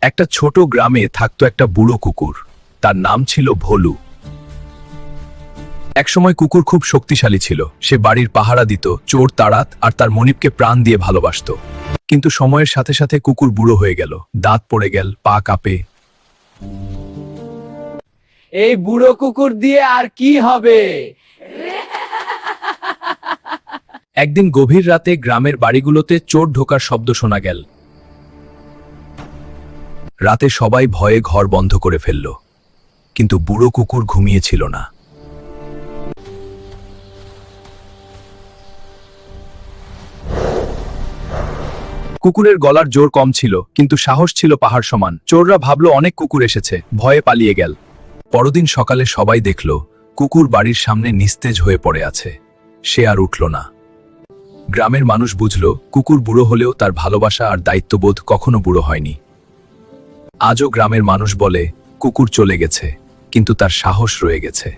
একটা ছোট গ্রামে থাকতো একটা বুড়ো কুকুর। তার নাম ছিল ভোলু। একসময় কুকুর খুব শক্তিশালী ছিল। সে বাড়ির পাহারা দিত, চোর তাড়াত আর তার মনিবকে প্রাণ দিয়ে ভালোবাসতো। কিন্তু সময়ের সাথে সাথে কুকুর বুড়ো হয়ে গেল, দাঁত পড়ে গেল, পা কাঁপে। এই বুড়ো কুকুর দিয়ে আর কি হবে? একদিন গভীর রাতে গ্রামের বাড়িগুলোতে চোর ঢোকার শব্দ শোনা গেল। রাতে সবাই ভয়ে ঘর বন্ধ করে ফেলল, কিন্তু বুড়ো কুকুর ঘুমিয়েছিল না। কুকুরের গলার জোর কম ছিল, কিন্তু সাহস ছিল পাহাড় সমান। চোররা ভাবল অনেক কুকুর এসেছে, ভয়ে পালিয়ে গেল। পরদিন সকালে সবাই দেখল কুকুর বাড়ির সামনে নিস্তেজ হয়ে পড়ে আছে। সে আর উঠল না। গ্রামের মানুষ বুঝল কুকুর বুড়ো হলেও তার ভালোবাসা আর দায়িত্ববোধ কখনো বুড়ো হয়নি। আজও গ্রামের মানুষ বলে কুকুর চলে গেছে, কিন্তু তার সাহস রয়ে গেছে।